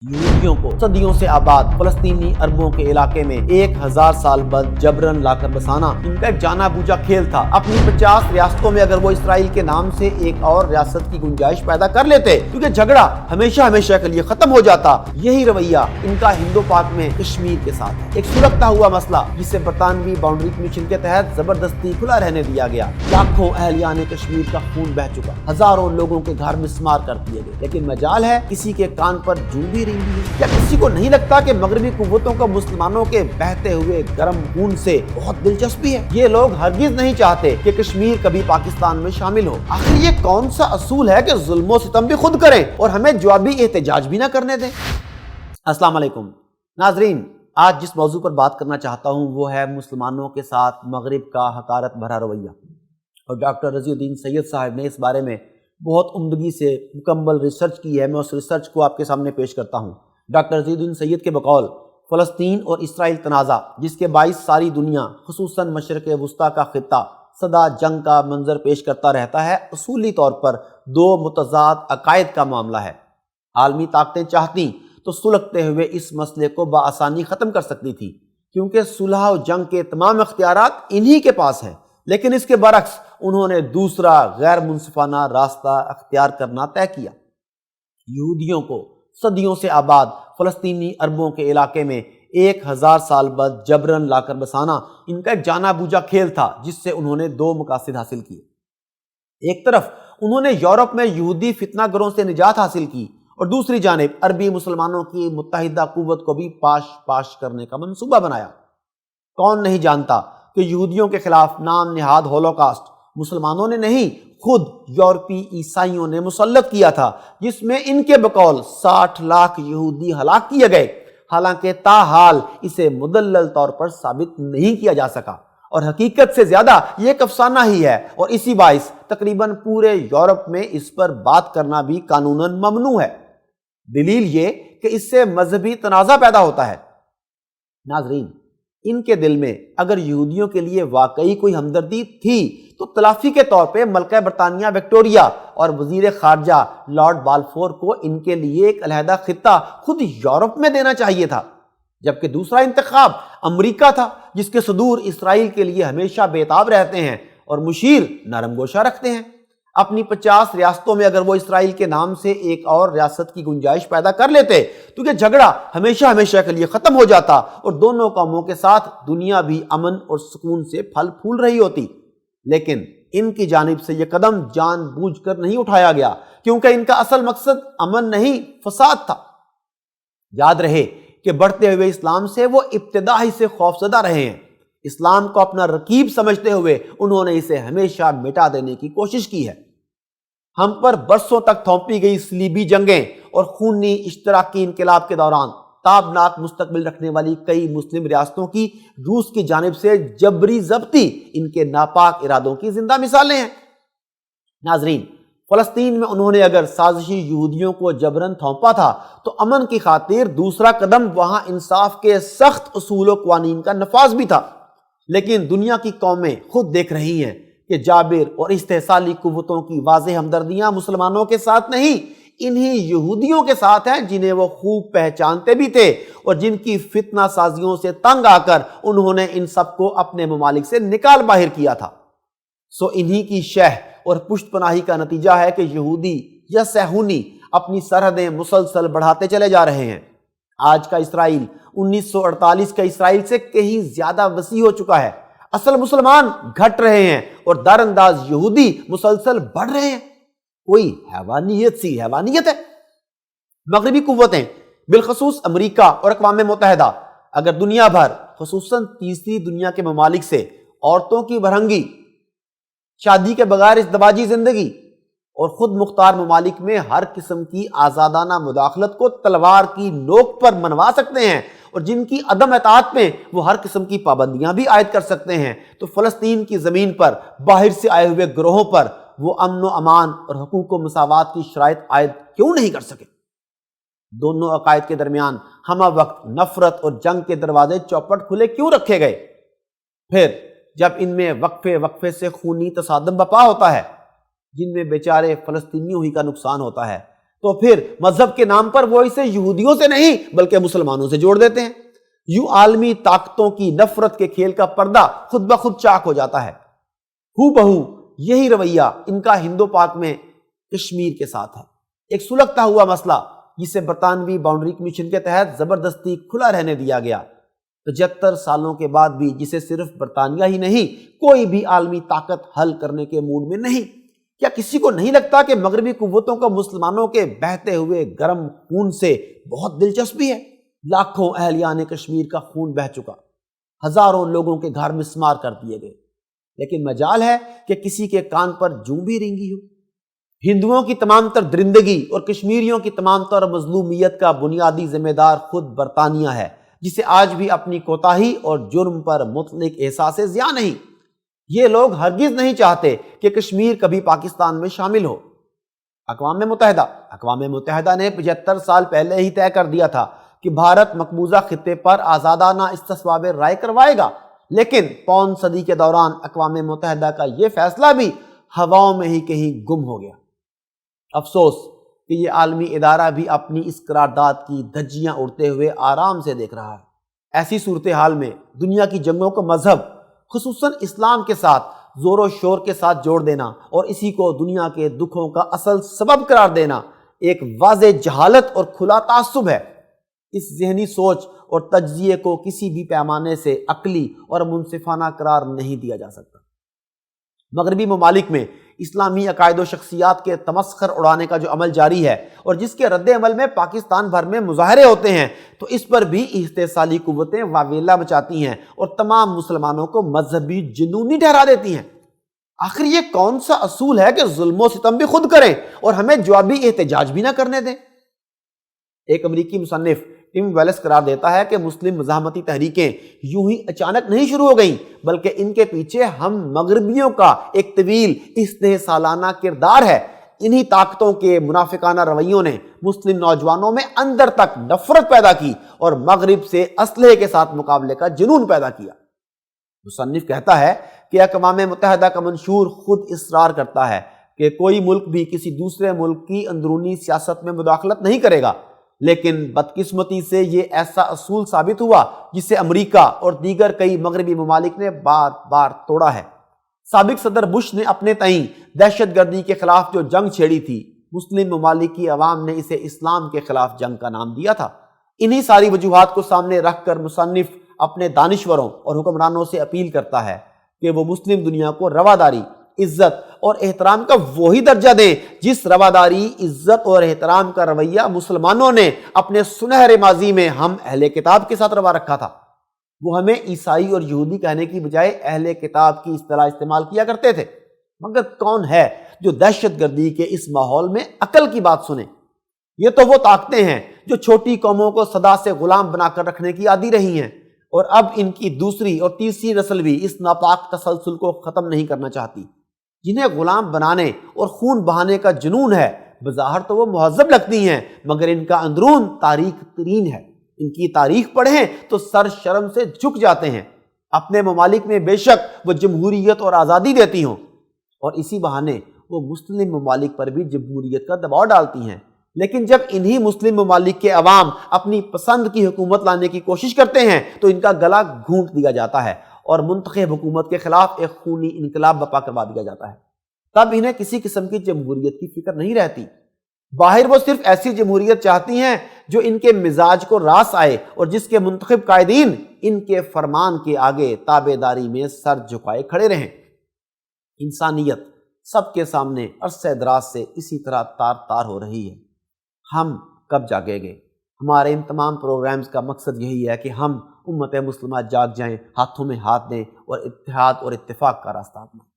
यहूदियों को सदियों से आबाद फलस्तीनी अरबों के इलाके में 1000 साल बाद जबरन लाकर बसाना इनका एक जाना बूझा खेल था। अपनी 50 रियासतों में अगर वो इसराइल के नाम से एक और रियासत की गुंजाइश पैदा कर लेते, क्योंकि झगड़ा हमेशा हमेशा के लिए खत्म हो जाता। यही रवैया इनका हिंदो पाक में कश्मीर के साथ है। एक सुलगता हुआ मसला जिसे बरतानवी बाउंड्री कमीशन के तहत जबरदस्ती खुला रहने दिया गया। लाखों अहलियाने कश्मीर का खून बह चुका, हजारों लोगों के घर मिस्मार कर दिए गए, लेकिन मजाल है किसी के कान पर जूं भी क्या किसी को नहीं लगता कि मगरबी कुव्वतों को मुसलमानों के बहते हुए गर्म खून से बहुत दिलचस्पी है। ये लोग हरगिज नहीं चाहते कि कश्मीर कभी पाकिस्तान में शामिल हो। आखिर ये कौन सा असूल है कि जुल्म और सितम भी खुद करें और हमें जवाबी एहतजाज भी ना करने दें। अस्सलाम वालेकुम नाजरीन, आज जिस मौजू पर बात करना चाहता हूँ वो है मुसलमानों के साथ मगरिब का हकारत भरा रवैया। और डॉक्टर रज़ीउद्दीन सैयद साहब ने इस बारे में बहुत उम्दगी से मुकम्मल रिसर्च की है। मैं उस रिसर्च को आपके सामने पेश करता हूँ। डॉक्टर रज़ीउद्दीन सैयद के बकौल फ़लस्तीन और इसराइल तनाज़ा, जिसके बाइस सारी दुनिया खुसूसन मशरक़ वुस्ता का ख़ित्ता सदा जंग का मंजर पेश करता रहता है, असूली तौर पर दो मुतज़ाद अकायद का मामला है। आलमी ताकतें चाहती तो सुलगते हुए इस मसले को बआसानी ख़त्म कर सकती थी, क्योंकि सुलह और जंग के तमाम इख्तियारात इन्हीं के पास हैं। लेकिन इसके बरक्स उन्होंने दूसरा गैर मुनसिफाना रास्ता अख्तियार करना तय किया। यहूदियों को सदियों से आबाद फलस्तीनी अरबों के इलाके में 1000 साल बाद जबरन लाकर बसाना इनका एक जाना बूझा खेल था, जिससे उन्होंने दो मकासद हासिल किए। एक तरफ उन्होंने यूरोप में यहूदी फितनागरों से निजात हासिल की और दूसरी जानिब अरबी मुसलमानों की मुत्तहिदा कुव्वत को भी पाश पाश करने का मंसूबा बनाया। कौन नहीं जानता कि यहूदियों के खिलाफ नाम निहाद होलोकास्ट मुसलमानों ने नहीं, खुद यूरोपी ईसाइयों ने मुसल्लत किया था, जिसमें इनके बकौल 60 लाख यहूदी हलाक किए गए। हालांकि ताहाल इसे मुदल्लल तौर पर साबित नहीं किया जा सका और हकीकत से ज्यादा ये एक अफसाना ही है, और इसी बाइस तकरीबन पूरे यूरोप में इस पर बात करना भी कानूनन ममनू है। दलील ये कि इससे मजहबी तनाज़ा पैदा होता है। नाजरीन, इनके दिल में अगर यहूदियों के लिए वाकई कोई हमदर्दी थी तो तलाफी के तौर पे मलका बरतानिया विक्टोरिया और वजीर खारजा लॉर्ड बाल्फोर को इनके लिए एक अलहदा खित्ता खुद यूरोप में देना चाहिए था। जबकि दूसरा इंतखाब अमरीका था, जिसके सदूर इसराइल के लिए हमेशा बेताब रहते हैं और मुशीर नरम गोशा रखते हैं। अपनी 50 रियासतों में अगर वो इसराइल के नाम से एक और रियासत की गुंजाइश पैदा कर लेते, क्योंकि झगड़ा हमेशा हमेशा के लिए खत्म हो जाता और दोनों कौमों के साथ दुनिया भी अमन और सुकून से फल फूल रही होती। लेकिन इनकी जानिब से यह कदम जानबूझकर नहीं उठाया गया, क्योंकि इनका असल मकसद अमन नहीं फसाद था। याद रहे कि बढ़ते हुए इस्लाम से वो इब्तिदा ही से खौफजदा रहे हैं। इस्लाम को अपना रकीब समझते हुए उन्होंने इसे हमेशा मिटा देने की कोशिश की है। हम पर बरसों तक थोपी गई सलीबी जंगें और खूनी इश्तराकी इनकलाब के दौरान ताबनाक मुस्तकबिल रखने वाली कई मुस्लिम रियासतों की रूस की जानिब से जबरी जब्ती इनके नापाक इरादों की जिंदा मिसालें हैं। नाजरीन, फलस्तीन में उन्होंने अगर साजिशी यहूदियों को जबरन थोपा था तो अमन की खातिर दूसरा कदम वहां इंसाफ के सख्त उसूल व क़वानीन का नफाज भी था। लेकिन दुनिया की कौमें खुद देख रही हैं कि जाबिर और इस्तेहसाली कुव्वतों की वाज़ेह हमदर्दियां मुसलमानों के साथ नहीं, इन्हीं यहूदियों के साथ हैं, जिन्हें वो खूब पहचानते भी थे और जिनकी फितना साजियों से तंग आकर उन्होंने इन सबको अपने ममालिक से निकाल बाहर किया था। सो इन्हीं की शह और पुष्टपनाही का नतीजा है कि यहूदी या सहूनी अपनी सरहदें मुसलसल बढ़ाते चले जा रहे हैं। आज का इसराइल 1948 का इसराइल से कहीं ज्यादा वसी हो चुका है। असल मुसलमान घट रहे हैं और दरअंदाज यहूदी मुसलसल बढ़ रहे हैं। कोई हैवानियत है। मगरबी कुव्वतें बिलखसूस अमरीका और अक़वाम मुत्तहिदा अगर दुनिया भर खुसूसन तीसरी दुनिया के ममालिक से औरतों की बरहंगी, शादी के बगैर इज़्दिवाजी जिंदगी और खुद मुख्तार ममालिक में हर किस्म की आज़ादाना मुदाखलत को तलवार की नोक पर मनवा सकते हैं और जिनकी अदम एताअत में वो हर किस्म की पाबंदियां भी आयद कर सकते हैं, तो फ़लस्तीन की ज़मीन पर बाहर से आए हुए ग्रोहों पर वो अमन व अमान और हुकूक व मसावात की शराइत आयद क्यों नहीं कर सके। दोनों अकायद के दरमियान हमा वक्त नफरत और जंग के दरवाजे चौपट खुले क्यों रखे गए। फिर जब इनमें वक्फे वक्फे से खूनी तसादम बपा होता है, जिनमें बेचारे फ़लस्तीनियों ही का नुकसान होता है, تو پھر مذہب کے نام پر وہ اسے یہودیوں سے نہیں بلکہ مسلمانوں سے جوڑ دیتے ہیں۔ یوں عالمی طاقتوں کی نفرت کے کھیل کا پردہ خود بخود چاک ہو جاتا ہے۔ ہو بہو یہی رویہ ان کا ہندو پاک میں کشمیر کے ساتھ ہے۔ ایک سلگتا ہوا مسئلہ جسے برطانوی باؤنڈری کمیشن کے تحت زبردستی کھلا رہنے دیا گیا، 75 سالوں کے بعد بھی جسے صرف برطانیہ ہی نہیں کوئی بھی عالمی طاقت حل کرنے کے موڈ میں نہیں۔ کیا کسی کو نہیں لگتا کہ مغربی قوتوں کو مسلمانوں کے بہتے ہوئے گرم خون سے بہت دلچسپی ہے؟ لاکھوں اہلیان کشمیر کا خون بہہ چکا، ہزاروں لوگوں کے گھر مسمار کر دیے گئے، لیکن مجال ہے کہ کسی کے کان پر جوں بھی رینگی ہو۔ ہندوؤں کی تمام تر درندگی اور کشمیریوں کی تمام تر مظلومیت کا بنیادی ذمہ دار خود برطانیہ ہے، جسے آج بھی اپنی کوتاہی اور جرم پر مطلق احساس ضیاء نہیں۔ یہ لوگ ہرگز نہیں چاہتے کہ کشمیر کبھی پاکستان میں شامل ہو۔ اقوام متحدہ نے 75 سال پہلے ہی طے کر دیا تھا کہ بھارت مقبوضہ خطے پر آزادانہ استصواب رائے کروائے گا، لیکن پون صدی کے دوران اقوام متحدہ کا یہ فیصلہ بھی ہواؤں میں ہی کہیں گم ہو گیا۔ افسوس کہ یہ عالمی ادارہ بھی اپنی اس قرارداد کی دھجیاں اڑتے ہوئے آرام سے دیکھ رہا ہے۔ ایسی صورتحال میں دنیا کی جنگوں کو مذہب خصوصاً اسلام کے ساتھ زور و شور کے ساتھ جوڑ دینا اور اسی کو دنیا کے دکھوں کا اصل سبب قرار دینا ایک واضح جہالت اور کھلا تعصب ہے۔ اس ذہنی سوچ اور تجزیے کو کسی بھی پیمانے سے عقلی اور منصفانہ قرار نہیں دیا جا سکتا۔ مغربی ممالک میں اسلامی عقائد و شخصیات کے تمسخر اڑانے کا جو عمل جاری ہے اور جس کے رد عمل میں پاکستان بھر میں مظاہرے ہوتے ہیں، تو اس پر بھی استحصالی قوتیں واویلا مچاتی ہیں اور تمام مسلمانوں کو مذہبی جنونی ٹھہرا دیتی ہیں۔ آخر یہ کون سا اصول ہے کہ ظلم و ستم بھی خود کریں اور ہمیں جوابی احتجاج بھی نہ کرنے دیں؟ ایک امریکی مصنف ٹم ویلس قرار دیتا ہے کہ مسلم مزاحمتی تحریکیں یوں ہی اچانک نہیں شروع ہو گئیں، بلکہ ان کے پیچھے ہم مغربیوں کا ایک طویل استحصالانہ کردار ہے۔ انہی طاقتوں کے منافقانہ رویوں نے مسلم نوجوانوں میں اندر تک نفرت پیدا کی اور مغرب سے اسلحے کے ساتھ مقابلے کا جنون پیدا کیا۔ مصنف کہتا ہے کہ اقوام متحدہ کا منشور خود اصرار کرتا ہے کہ کوئی ملک بھی کسی دوسرے ملک کی اندرونی سیاست میں مداخلت نہیں کرے گا، لیکن بدقسمتی سے یہ ایسا اصول ثابت ہوا جسے امریکہ اور دیگر کئی مغربی ممالک نے بار بار توڑا ہے۔ سابق صدر بش نے اپنے تئیں دہشت گردی کے خلاف جو جنگ چھیڑی تھی، مسلم ممالک کی عوام نے اسے اسلام کے خلاف جنگ کا نام دیا تھا۔ انہی ساری وجوہات کو سامنے رکھ کر مصنف اپنے دانشوروں اور حکمرانوں سے اپیل کرتا ہے کہ وہ مسلم دنیا کو رواداری، عزت اور احترام کا وہی درجہ دیں جس رواداری، عزت اور احترام کا رویہ مسلمانوں نے اپنے سنہرے ماضی میں ہم اہل کتاب کے ساتھ روا رکھا تھا۔ وہ ہمیں عیسائی اور یہودی کہنے کی بجائے اہل کتاب کی اصطلاح استعمال کیا کرتے تھے، مگر کون ہے جو دہشت گردی کے اس ماحول میں عقل کی بات سنے؟ یہ تو وہ طاقتیں ہیں جو چھوٹی قوموں کو صدا سے غلام بنا کر رکھنے کی عادی رہی ہیں، اور اب ان کی دوسری اور تیسری نسل بھی اس ناپاک تسلسل کو ختم نہیں کرنا چاہتی۔ جنہیں غلام بنانے اور خون بہانے کا جنون ہے، بظاہر تو وہ مہذب لگتی ہیں، مگر ان کا اندرون تاریک ترین ہے۔ ان کی تاریخ پڑھیں تو سر شرم سے جھک جاتے ہیں۔ اپنے ممالک میں بے شک وہ جمہوریت اور آزادی دیتی ہوں، اور اسی بہانے وہ مسلم ممالک پر بھی جمہوریت کا دباؤ ڈالتی ہیں، لیکن جب انہی مسلم ممالک کے عوام اپنی پسند کی حکومت لانے کی کوشش کرتے ہیں تو ان کا گلا گھونٹ دیا جاتا ہے اور منتخب حکومت کے خلاف ایک خونی انقلاب برپا کروا دیا جاتا ہے۔ تب انہیں کسی قسم کی جمہوریت کی فکر نہیں رہتی۔ باہر وہ صرف ایسی جمہوریت چاہتی ہیں جو ان کے مزاج کو راس آئے اور جس کے منتخب قائدین ان کے فرمان کے آگے تابع داری میں سر جھکائے کھڑے رہیں۔ انسانیت سب کے سامنے عرصہ دراز سے اسی طرح تار تار ہو رہی ہے۔ ہم کب جاگیں گے؟ ہمارے ان تمام پروگرامز کا مقصد یہی ہے کہ ہم امت مسلمہ جاگ جائیں، ہاتھوں میں ہاتھ دیں اور اتحاد اور اتفاق کا راستہ اپنائیں۔